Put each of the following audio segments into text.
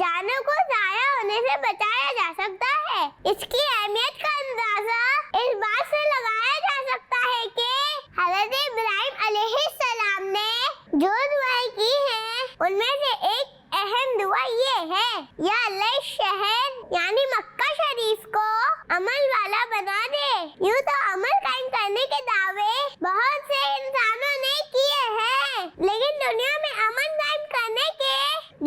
جانوں کو ضائع ہونے سے بچایا جا سکتا ہے۔ اس کی اہمیت کا اندازہ اس بات سے لگایا جا سکتا ہے کہ حضرت ابراہیم علیہ السلام نے جو دعائیں کی ہیں ان میں سے ایک اہم دعا یہ ہے، یا اللہ اس شہر یعنی مکہ شریف کو عمل والا بنا دے۔ یوں تو عمل قائم کرنے کے دعوے بہت سے انسانوں نے کیے ہیں، لیکن دنیا میں امن قائم کرنے کے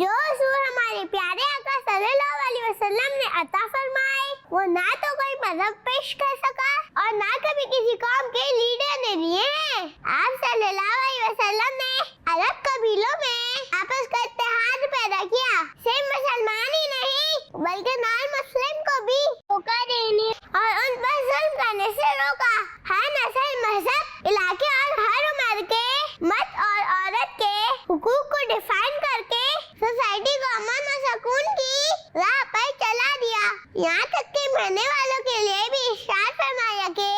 جو اصول ہمارے پیارے آقا صلی اللہ علیہ وسلم نے عطا فرمائے وہ نہ تو کوئی مذہب پیش کر سکا اور نہ کبھی کسی قوم کے لیڈر نے دیے ہیں۔ آپ صلی اللہ علیہ وسلم نے عرب قبیلوں میں آپس کا اتحاد پیدا کیا، صرف مسلمان ہی نہیں بلکہ نان مسلم کو بھی دھوکہ دینے اور ان پر ظلم کرنے سے روکا۔ ہر نسل، مذہب، علاقے اور ہر عمر کے مرد اور عورت کے حقوق کو ڈیفائن کر کے سوسائٹی کو امن و سکون کی راہ پر چلا دیا۔ یہاں تک کہ مرنے والوں کے لیے بھی ارشاد فرمایا کہ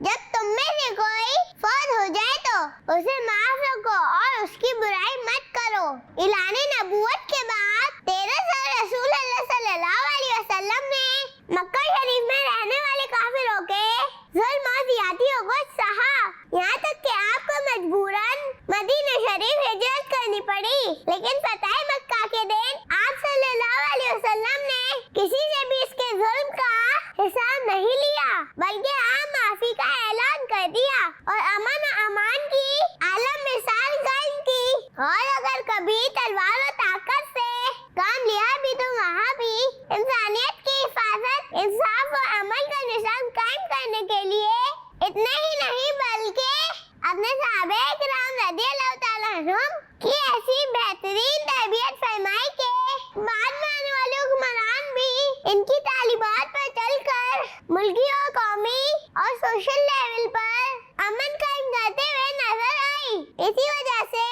جب تم میں سے کوئی فوت ہو جائے تو اسے معاف رکھو اور اس کی برائی مت کرو۔ اعلان نبوت کے بعد 13 سال رسول اللہ صلی اللہ علیہ وسلم نے مکہ شریف میں رہنے والے کافروں کے ظلم اور زیادتیوں کو سہا، یہاں تک کہ آپ کو مجبوراً مدینہ شریف ہجرت کرنی پڑی۔ لیکن فتح مکہ کے دن آپ صلی اللہ علیہ وسلم نے کسی سے بھی اس کے ظلم کا حساب نہیں لیا بلکہ عام معافی کا اعلان کر دیا اور امن و امان کی عالم مثال قائم کی۔ اور اگر کبھی تلوار و طاقت سے کام لیا بھی تو وہاں بھی انسانیت کی حفاظت، انصاف و عمل کا نظام قائم کرنے کے لیے اتنے ہی نہیں بلکہ اپنے صحابہ کرام رضی اللہ تعالیٰ عنہم کی ایسی بہترین تربیت فرمائی کہ بعد میں آنے والے حکمران بھی ان کی تعلیمات پر چل کر ملکی اور قومی اور سوشل لیول پر امن قائم کرتے ہوئے نظر آئی۔ اسی وجہ سے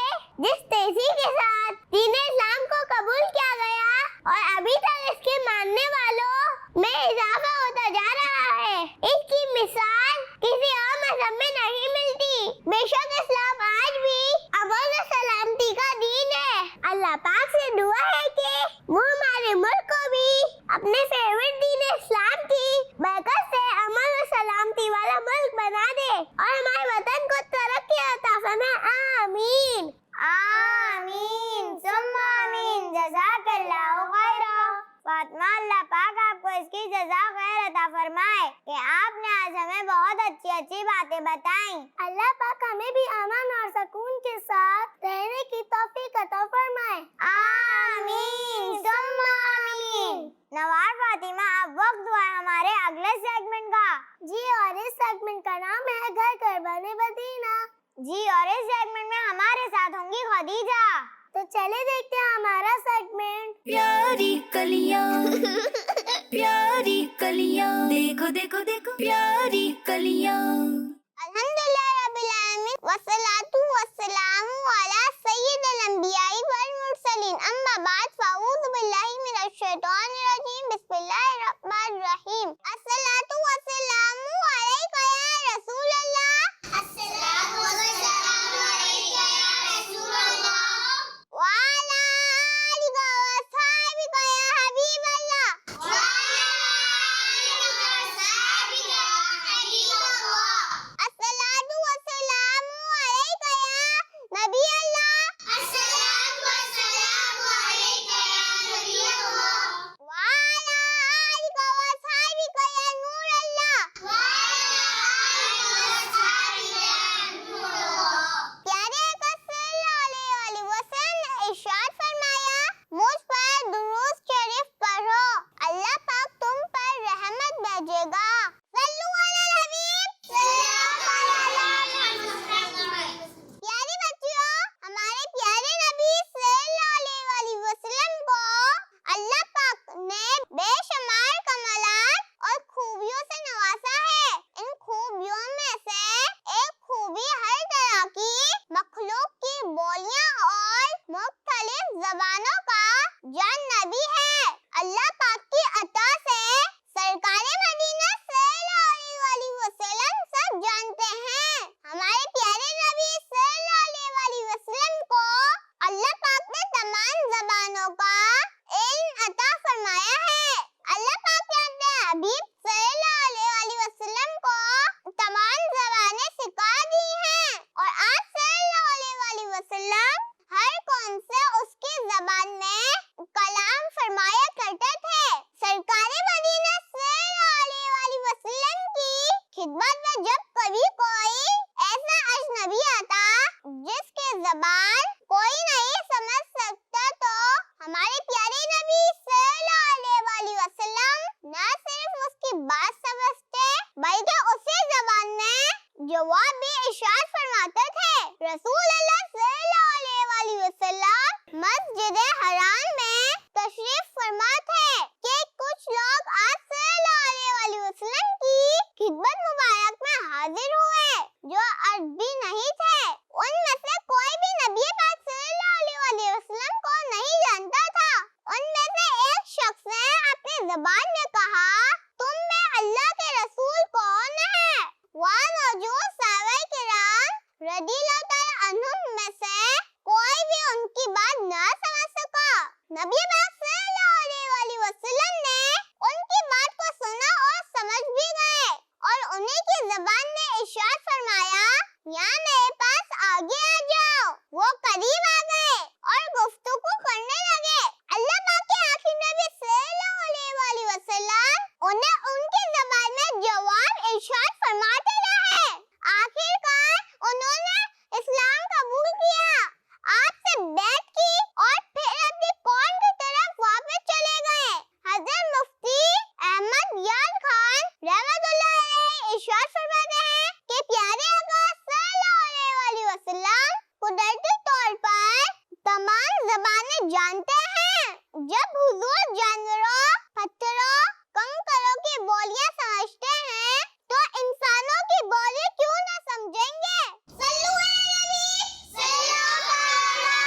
جس تیزی کے ساتھ دین اسلام کو قبول کیا گیا اور ابھی تک اس کے ماننے والوں میں اضافہ ہوتا جا رہا ہے، اس کی مثال کسی اور مذہب میں نہیں ملتی۔ بے شک اسلام آج بھی امن و سلامتی کا دین ہے۔ اللہ پاک سے دعا ہے کہ وہ ہمارے ملک کو بھی اپنے فیوریٹ دین اسلام کی برکت سے امن و سلامتی والا ملک بنا دے اور ہمارے وطن کو ترقی عطا فرمائے۔ آمین آمین ثم آمین۔ جزاک اللہ خیرا۔ فاطمہ، اللہ پاک آپ کو اس کی جزا خیر عطا فرمائے کہ آپ نے آج ہمیں بہت اچھی اچھی باتیں بتائیں۔ اللہ پاک ہمیں بھی امن اور سکون کے ساتھ رہنے کی توفیق عطا فرمائے۔ آمین ثم آمین۔ نوار فاطمہ، اب وقت ہوا ہے ہمارے اگلے سیگمنٹ کا۔ جی، اور اس سیگمنٹ کا نام ہے گھر گھر بنے مدینہ۔ جی، اور اس سیگمنٹ میں ہمارے ساتھ ہوں گی خدیجہ۔ تو چلے دیکھتے ہیں ہمارا سیگمنٹ پیاری کلیاں پیاری کلیاں، دیکھو دیکھو دیکھو پیاری کلیاں۔ الحمدللہ رب العالمین والصلاة والسلام علی سید الانبیاء والمرسلین، اما بعد فاعوذ باللہ من الشیطان الرجیم، بسم اللہ الرحمن الرحیم۔ الصلاة والسلام علیکہ یا رسول اللہ، الصلاة والسلام علیکہ یا رسول اللہ، وعلی آلکہ واصحابکہ یا حبیب اللہ، وعلی آلکہ واصحابکہ یا حبیب اللہ۔ الصلاة والسلام علیکہ یا نبی اللہ، الصلاة والسلام علیکہ یا نبی اللہ، وعلی ہمارے پیارے نبی صلی اللہ علیہ وسلم نہ صرف اس کی بات سمجھتے بلکہ اسی زبان میں جواب بھی ارشاد فرماتے تھے۔ رسول اللہ صلی اللہ علیہ وسلم مسجد حرام میں تشریف فرما تھے کہ کچھ لوگ آپ صلی اللہ علیہ وسلم کی خدمت مبارک میں حاضر ہوئے جو عربی نہیں تھے۔ ان میں سے کوئی بھی نبی پاک صلی اللہ علیہ وسلم کو نہیں جانتا تھا۔ ان میں سے ایک شخص نے اپنی زبان میں کہا، تم میں اللہ کے رسول کون ہے؟ وہاں موجود صحابہ کرام رضی اللہ تعالی عنہم میں سے کوئی بھی ان کی بات نہ سمجھ سکا۔ نبی پاک صلی اللہ علیہ وسلم نے ان کی بات کو سنا اور سمجھ بھی گئے اور انہیں کی زبان میں ارشاد فرمایا، یہاں میرے پاس آگے آ جاؤ۔ وہ قریب آ گئے اور گفتگو کرنے لگے۔ اللہ پاک کے آخری نبی صلی اللہ علیہ وسلم انہیں ان کی زبان میں جواب ارشاد فرماتے رہے۔ آخرکار انہوں نے اسلام قبول کیا، آپ سے بیعت کی اور پھر اپنی قوم کی طرف واپس چلے گئے۔ حضرت مفتی احمد یار خان رحمت اللہ علیہ ارشاد فرماتے ہیں کہ پیارے آقا صلی اللہ علیہ وسلم قدرتی طور پر تمام زبانیں جانتے ہیں۔ جب حضور جانوروں، پتھروں، کنکروں کی بولیاں سمجھتے ہیں تو انسانوں کی بولی کیوں نہ سمجھیں گے؟ صلو علی نبی صلی اللہ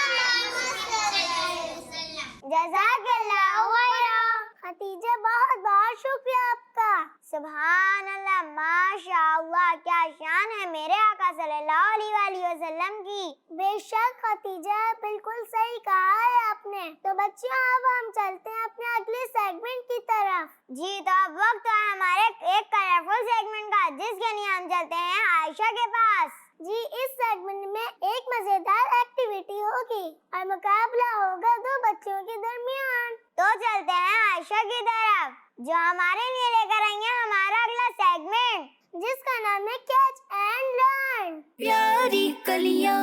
علیہ وسلم۔ جزاک اللہ خیرا۔ خدیجہ بہت بہت شکریہ آپ کا۔ سبحان اللہ، ماشاء اللہ، کیا شان ہے میرے آقا صلی اللہ علیہ وسلم کی۔ بے شک خدیجہ، بالکل صحیح کہا ہے آپ نے۔ تو بچیوں اب ہم چلتے ہیں اپنے اگلے سیگمنٹ کی طرف۔ جی تو اب وقت ہے ہمارے ایک کلرفل سیگمنٹ کا، جس کے لیے ہم چلتے ہیں عائشہ کے پاس۔ جی اس سیگمنٹ میں ایک مزیدار ایکٹیویٹی ہوگی اور مقابلہ ہوگا دو بچوں کے درمیان۔ تو چلتے ہیں عائشہ کی طرف جو ہمارے لیے لے کر آئی ہیں ہمارا اگلا سیگمنٹ، جس کا نام ہے کیچ اینڈ لرن۔ پیاری کلیاں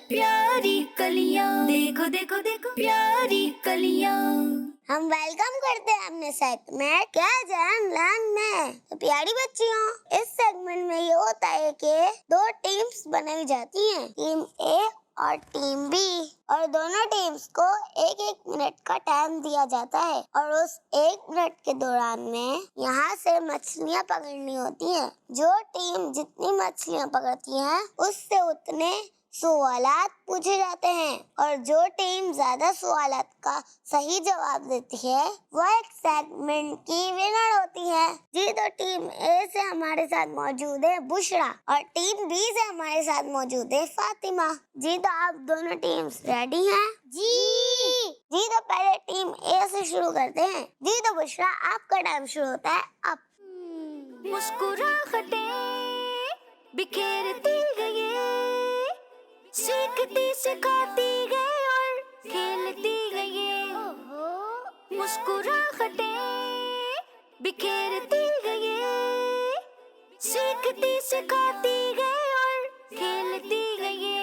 پیاری کلیاں، دیکھو دیکھو دیکھو پیاری کلیاں۔ ہم ویلکم کرتے ہیں اپنے سیگمنٹ کیچ اینڈ لرن میں۔ تو پیاری بچیوں، اس سیگمنٹ میں یہ ہوتا ہے کہ دو ٹیمز بنائی جاتی ہیں، ٹیم اے اور ٹیم بی، اور دونوں ٹیمز کو ایک ایک منٹ کا ٹائم دیا جاتا ہے اور اس ایک منٹ کے دوران میں یہاں سے مچھلیاں پکڑنی ہوتی ہیں۔ جو ٹیم جتنی مچھلیاں پکڑتی ہیں اس سے اتنے سوالات پوچھے جاتے ہیں، اور جو ٹیم زیادہ سوالات کا صحیح جواب دیتی ہے وہ ایک سیگمنٹ کی ونر ہوتی ہے۔ جی تو ٹیم اے سے ہمارے ساتھ موجود ہے بشرا اور ٹیم بی سے ہمارے ساتھ موجود ہے فاطمہ۔ جی تو آپ دونوں ٹیمز ریڈی ہیں؟ جی تو پہلے ٹیم اے سے شروع کرتے ہیں۔ جی تو بشرا آپ کا ٹائم شروع ہوتا ہے اب۔ مسکراہٹیں بکھیرتی گئی، سیکھتی سکھاتی گئی اور کھیلتی گئی۔ مسکراہٹیں بکھیرتی گئی، سیکھتی سکھاتی گئی اور کھیلتی گئی۔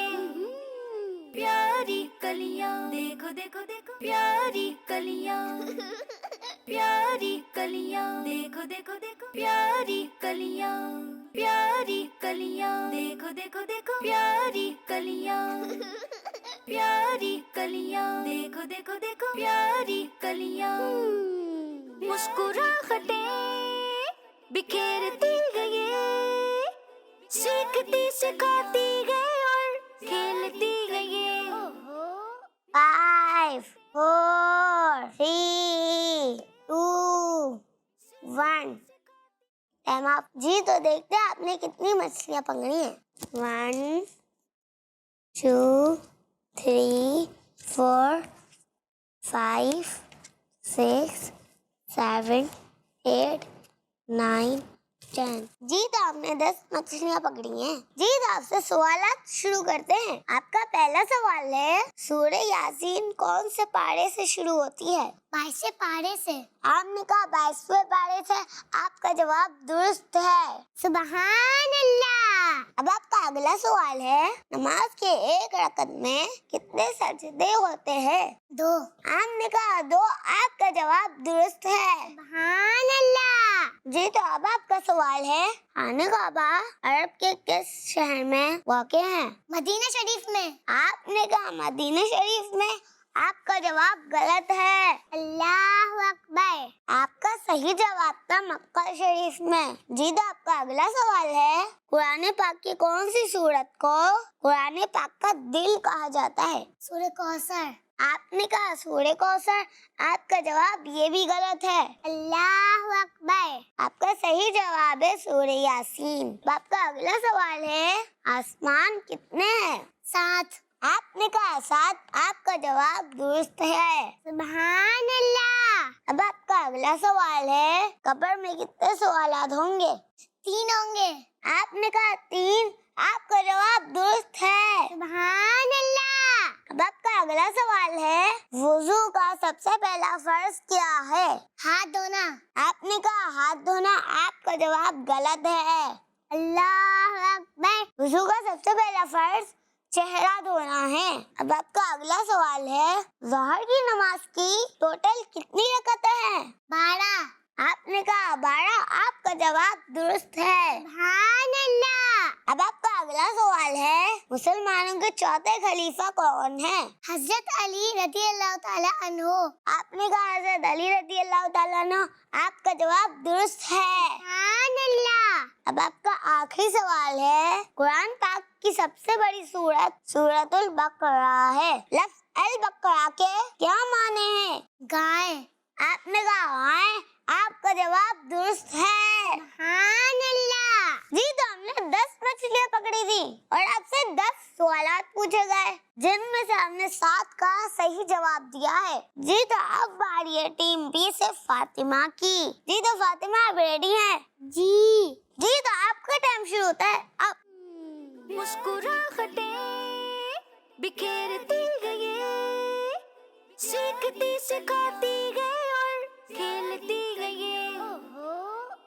پیاری کلیاں، دیکھو دیکھو دیکھو پیاری کلیاں پیاری کلیاں، دیکھو دیکھو دیکھو پیاری کلیاں پیاری کلیاں، دیکھو دیکھو دیکھو پیاری کلیاں پیاری کلیاں، دیکھو دیکھو دیکھو پیاری کلیاں۔ مسکراہٹیں بکھیرتی گئی، سیکھتی سکھاتی گئی اور کھیلتی گئی۔ 5 4 3 2 1 ٹائم آپ۔ جی تو دیکھتے ہیں آپ نے کتنی مچھلیاں پکڑی ہیں۔ 1 2 3 4 5 6 7 8 9 10۔ جی تو آپ نے 10 مچھلیاں پکڑی ہیں۔ جی تو آپ سے سوالات شروع کرتے ہیں۔ آپ کا پہلا سوال ہے، سورہ یاسین کون سے پارے سے شروع ہوتی ہے؟ 22 پارے سے۔ آپ نے کہا 22 پارے سے، آپ کا جواب درست ہے۔ سبحان اللہ، اب آپ کا اگلا سوال ہے نماز کے ایک رکعت میں کتنے سجدے ہوتے ہیں؟ 2۔ آپ نے کہا 2۔ آپ کا جواب درست ہے۔ سبحان اللہ۔ جی تو اب آپ کا سوال ہے خانہ کعبہ عرب کے کس شہر میں واقع ہے؟ مدینہ شریف میں۔ آپ نے کہا مدینہ شریف میں۔ آپ کا جواب غلط ہے۔ اللہ اکبر۔ آپ کا صحیح جواب تھا مکہ شریف میں۔ جی تو آپ کا اگلا سوال ہے قرآن پاک کی کون سی سورت کو قرآن پاک کا دل کہا جاتا ہے؟ سورہ کوثر۔ آپ نے کہا سورہ کوثر۔ آپ کا جواب یہ بھی غلط ہے۔ اللہ اکبر۔ آپ کا صحیح جواب ہے سورہ یاسین۔ آپ کا اگلا سوال ہے آسمان کتنے ہیں؟ 7۔ آپ نے کہا 7۔ آپ کا جواب درست ہے۔ سبحان اللہ۔ اب آپ کا اگلا سوال ہے قبر میں کتنے سوالات ہوں گے؟ 3 ہوں گے۔ آپ نے کہا 3۔ آپ کا جواب درست ہے۔ سبحان اللہ۔ اب آپ کا اگلا سوال ہے وضو کا سب سے پہلا فرض کیا ہے؟ ہاتھ دھونا۔ آپ نے کہا ہاتھ دھونا۔ آپ کا جواب غلط ہے۔ اللہ اکبر۔ وضو کا سب سے پہلا فرض چہرہ دھونا ہے۔ اب آپ کا اگلا سوال ہے ظہر کی نماز کی ٹوٹل کتنی رکعتیں ہیں؟ 12۔ آپ نے کہا 12۔ آپ کا جواب درست ہے۔ سبحان اللہ۔ اب آپ کا اگلا سوال ہے مسلمانوں کے چوتھے خلیفہ کون ہیں؟ حضرت علی رضی اللہ تعالی عنہ۔ آپ نے کہا حضرت علی رضی اللہ تعالی عنہ۔ آپ کا جواب درست ہے۔ سبحان اللہ۔ اب آپ کا آخری سوال ہے قرآن پاک کی سب سے بڑی سورت سورۃ البقرہ ہے۔ لفظ البقرہ کے کیا معنی ہیں؟ گائے۔ آپ نے کہا گائے۔ آپ کا جواب درست ہے۔ سبحان اللہ۔ جی تو ہم نے 10 مچھلیاں پکڑی تھی اور آپ سے 10 سوالات پوچھے گئے جن میں سے ہم نے 7 کا صحیح جواب دیا ہے۔ جی تو اب باری ہے ٹیم بی سے فاطمہ کی۔ جی تو فاطمہ آپ ریڈی ہیں؟ جی تو آپ کا ٹائم شروع ہوتا ہے اب۔ مسکراہٹیں بکھیرتی گئی، سیکھتی سکھاتی گئی اور کھیلتی گئی۔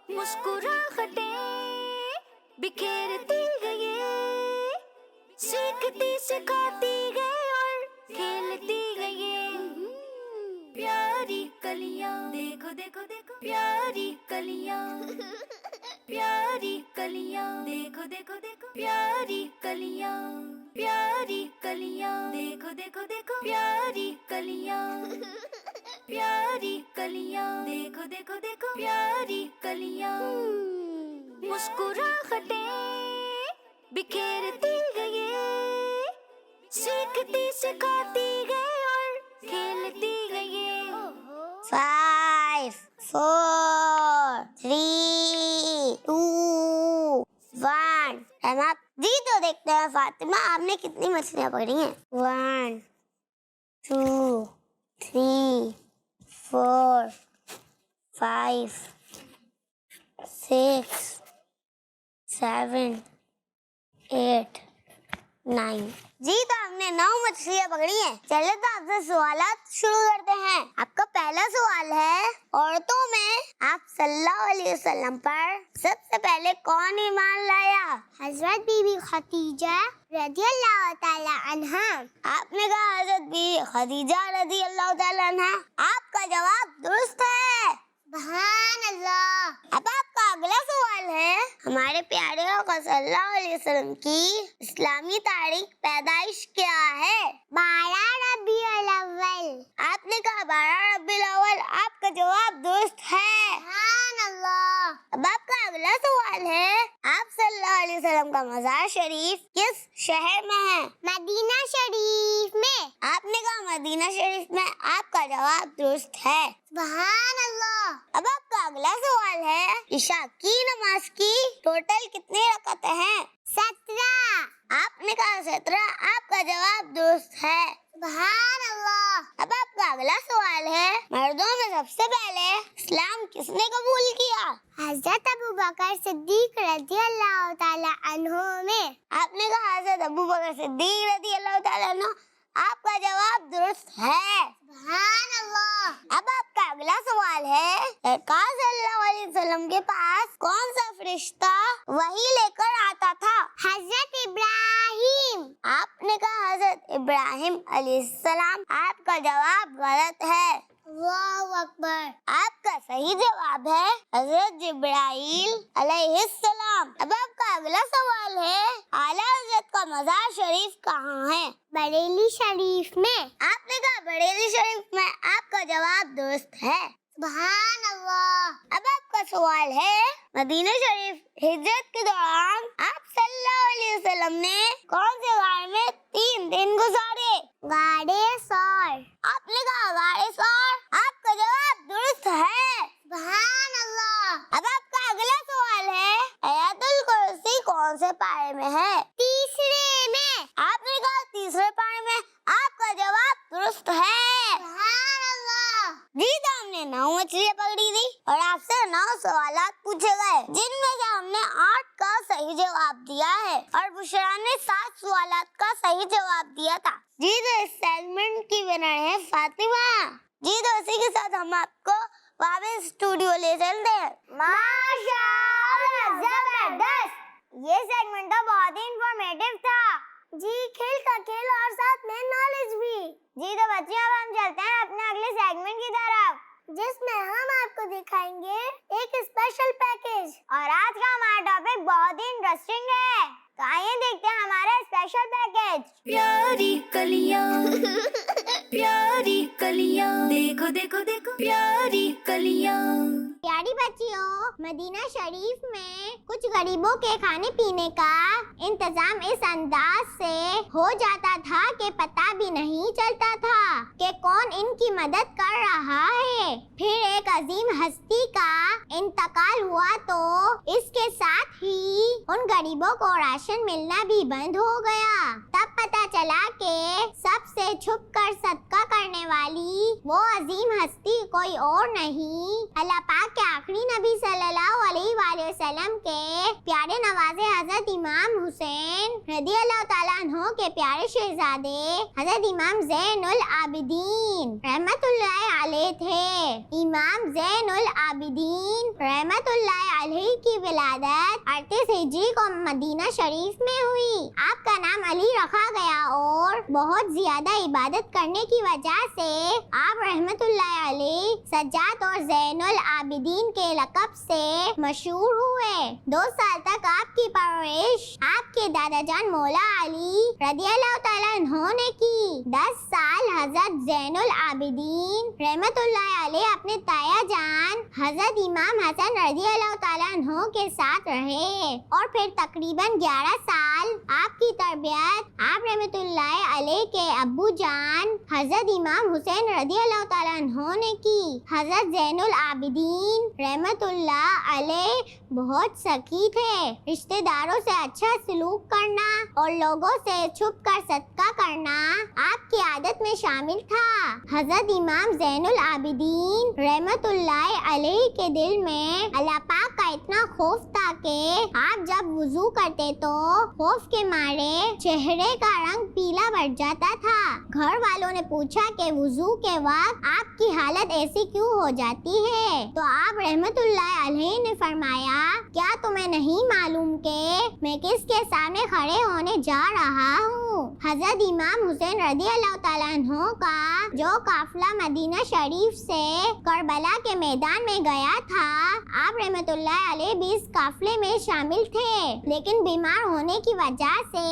مسکراہٹیں بکھیرتی گئی، سیکھتی سکھاتی گئی اور کھیلتی گئی۔ پیاری کلیاں دیکھو دیکھو دیکھو، پیاری کلیاں، پیاری کلیاں دیکھو دیکھو دیکھو، پیاری کلیاں، پیاری کلیاں دیکھو دیکھو دیکھو، پیاری کلیاں، پیاری کلیاں دیکھو دیکھو دیکھو، پیاری کلیاں۔ مسکراہٹیں بکھیرتی گئی، سیکھتی سکھاتی گئی اور کھیلتی گئی۔ 5 4 3 2 1 ٹائم اپ۔ جی تو دیکھتے ہیں فاطمہ آپ نے کتنی مچھلیاں پکڑی ہیں۔ 1 2 3 4 5 6 7 8 9۔ جی تو ہم نے 9 مچھلیاں پکڑی ہیں۔ چلے تو آپ سے سوالات شروع کرتے ہیں۔ آپ کا پہلا سوال ہے عورتوں میں آپ صلی اللہ علیہ وسلم پر سب سے پہلے کون ایمان لایا؟ حضرت بی بی خدیجہ رضی اللہ تعالی عنہ۔ آپ نے کہا حضرت بی بی خدیجہ رضی اللہ تعالی عنہ۔ آپ کا جواب درست ہے۔ سبحان اللہ۔ اب آپ کا اگلا سوال ہے ہمارے پیارے آقا صلی اللہ علیہ وسلم کی اسلامی تاریخ پیدائش کیا ہے؟ 12 ربیع الاول۔ آپ نے کہا 12 ربیع الاول۔ آپ کا جواب درست ہے۔ سبحان اللہ۔ اب آپ کا اگلا سوال ہے آپ صلی اللہ علیہ وسلم کا مزار شریف کس شہر میں ہے؟ مدینہ شریف میں۔ آپ نے کہا مدینہ شریف میں۔ آپ کا جواب درست ہے۔ سبحان اللہ۔ اب آپ کا اگلا سوال ہے عشاء کی نماز کی ٹوٹل کتنی رکعتیں ہیں؟ 17۔ آپ نے کہا 17۔ آپ کا جواب درست ہے۔ سبحان اللہ۔ اب آپ کا اگلا سوال ہے مردوں میں سب سے پہلے اسلام کس نے قبول کیا؟ حضرت ابوبکر صدیق رضی اللہ تعالی عنہ نے۔ آپ نے کہا حضرت ابوبکر صدیق رضی اللہ تعالی عنہ۔ آپ کا جواب درست ہے۔ سبحان اللہ۔ اب آپ کا اگلا سوال ہے سرکار صلی اللہ علیہ وسلم کے پاس کون سا فرشتہ وحی لے کر آتا تھا؟ علیہ السلام آپ کا جواب غلط ہے۔ اللہ اکبر۔ آپ کا صحیح جواب ہے حضرت جبرائیل علیہ السلام۔ اب آپ کا اگلا سوال ہے اعلیٰ حضرت کا مزار شریف کہاں ہے؟ بریلی شریف میں۔ آپ نے کہا بریلی شریف میں، آپ کا جواب درست ہے۔ سبحان اللہ۔ اب آپ کا سوال ہے مدینہ شریف ہجرت کے دوران آپ صلی اللہ علیہ وسلم نے کون سے غار میں 3 دن گزارے؟ غارِ ثور۔ آپ نے کہا غارِ ثور، آپ کا جواب درست ہے۔ سبحان اللہ۔ اب آپ کا اگلا سوال ہے آیت الکرسی کون سے پارے میں ہے؟ تیسرے میں۔ آپ نے کہا تیسرے پارے میں، آپ کا جواب درست ہے۔ سبحان اللہ۔ جی تو ہم نے 9 مچھلیاں پکڑی تھی اور آپ سے 9 سوالات پوچھے گئے، جن میں سے ہم نے 8 کا صحیح جواب دیا ہے اور بشرا نے 7 سوالات کا صحیح جواب دیا تھا۔ جی تو اس سیگمنٹ کی ونر ہے فاطمہ۔ جی تو اسی کے ساتھ ہم آپ کو واپس اسٹوڈیو لے چلتے ہیں۔ ماشاءاللہ، زبردست۔ یہ سیگمنٹ تو بہت ہی انفارمیٹیو تھا۔ جی، کھیل کا کھیل اور ساتھ میں نالج بھی۔ جی تو بچیوں اب ہم چلتے ہیں اپنے اگلے سیگمنٹ کی طرف، جس میں ہم آپ کو دکھائیں گے ایک اسپیشل پیکیج۔ اور آج کا ہمارا ٹاپک بہت ہی انٹرسٹنگ ہے، تو آئیے دیکھتے ہیں ہمارا اسپیشل پیکیج۔ پیاری کلیاں پیاری کلیاں، دیکھو دیکھو دیکھو پیاری کلیاں۔ پیاری بچیوں، مدینہ شریف میں کچھ غریبوں کے کھانے پینے کا انتظام اس انداز سے ہو جاتا تھا کہ پتہ بھی نہیں چلتا تھا کہ کون ان کی مدد کر رہا ہے۔ پھر ایک عظیم ہستی کا انتقال ہوا تو اس کے ساتھ ہی ان غریبوں کو راشن ملنا بھی بند ہو گیا۔ تب پتہ چلا کہ سب سے چھپ کر صدقہ کرنے والی وہ عظیم ہستی کوئی اور نہیں، اللہ پاک کے آخری نبی صلی اللہ علیہ وآلہ وسلم کے پیارے نوازے حضرت امام حسین رضی اللہ تعالیٰ عنہ کے پیارے شہزادے حضرت امام زین العابدین رحمت اللہ علیہ تھے۔ امام زین العابدین رحمت اللہ علیہ کی ولادت 38 ہجری کو مدینہ شریف میں ہوئی۔ آپ کا نام علی رکھا گیا اور بہت زیادہ عبادت کرنے کی وجہ سے آپ رحمت اللہ علیہ سجاد اور زین العابدین کے لقب سے مشہور ہوئے۔ 2 سال تک آپ کی پرورش آپ کے دادا جان مولا علی رضی اللہ تعالیٰ عنہ نے کی۔ 10 سال حضرت زین العابدین رحمت اللہ علیہ اپنے تایا جان حضرت امام حسن رضی اللہ تعالیٰ عنہ کے ساتھ رہے اور پھر تقریباً 11 سال آپ کی تربیت آپ رحمت اللہ علیہ کے ابو جان حضرت امام حسین رضی اللہ تعالیٰ عنہ نے کی۔ حضرت زین العابدین رحمت اللہ علیہ بہت سخی تھے۔ رشتہ داروں سے اچھا سلوک کرنا اور لوگوں سے چھپ کر صدقہ کرنا آپ کی عادت میں شامل تھا۔ حضرت امام زین العابدین رحمت اللہ علیہ کے دل میں اللہ پاک کا اتنا خوف تھا کہ آپ جب وضو کرتے تو خوف کے مارے چہرے کا رنگ پیلا پڑ جاتا تھا۔ گھر والوں نے پوچھا کہ وضو کے وقت آپ کی حالت ایسی کیوں ہو جاتی ہے؟ تو آپ رحمت اللہ علیہ نے فرمایا، کیا تمہیں نہیں معلوم کہ میں کس کے سامنے کھڑے ہونے جا رہا ہوں؟ حضرت امام حسین رضی اللہ تعالیٰ عنہ کا جو قافلہ مدینہ شریف سے کربلا کے میدان میں گیا تھا، آپ رحمت اللہ علیہ بھی اس قافلے میں شامل تھے، لیکن بیمار ہونے کی وجہ سے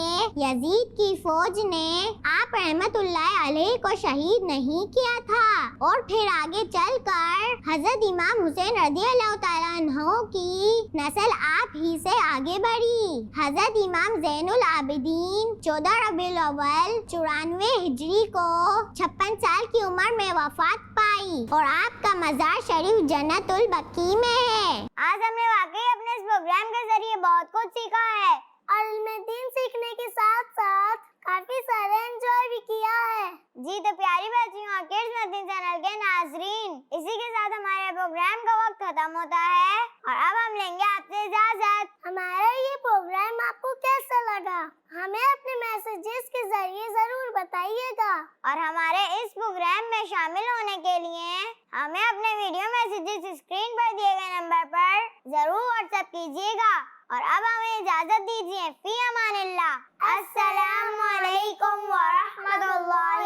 یزید کی فوج نے آپ رحمت اللہ علیہ کو شہید نہیں کیا تھا اور پھر آگے چل کر حضرت امام حسین رضی اللہ تعالیٰ عنہ کی نسل آپ ہی سے آگے بڑھی۔ حضرت امام زین العابدین 14 ربیع الاول 94 ہجری کو 56 سال کی عمر میں وفات پائی اور آپ کا مزار شریف جنت البقیع میں ہے۔ آج ہم نے واقعی اپنے اس پروگرام کے ذریعے بہت کچھ سیکھا ہے اور علم دین سیکھنے کے ساتھ ساتھ کافی سارے انجوائے بھی کیا ہے۔ جی تو پیاری بچیوں اور کڈز مدنی چینل کے ناظرین، اسی کے ساتھ ہمارے پروگرام کا وقت ختم ہوتا ہے اور اب ہم لیں گے آپ سے اجازت۔ ہمارا یہ پروگرام آپ کو کیسا لگا ہمیں اپنے میسیجز کے ذریعے ضرور بتائیے گا اور ہمارے اس پروگرام میں شامل ہونے کے لیے ہمیں اپنے ویڈیو میسیجز اسکرین پر دیے گئے نمبر پر ضرور واٹس ایپ کیجیے گا اور اب ہمیں اجازت دیجیے۔ فی امان اللہ۔ السلام علیکم ورحمۃ اللہ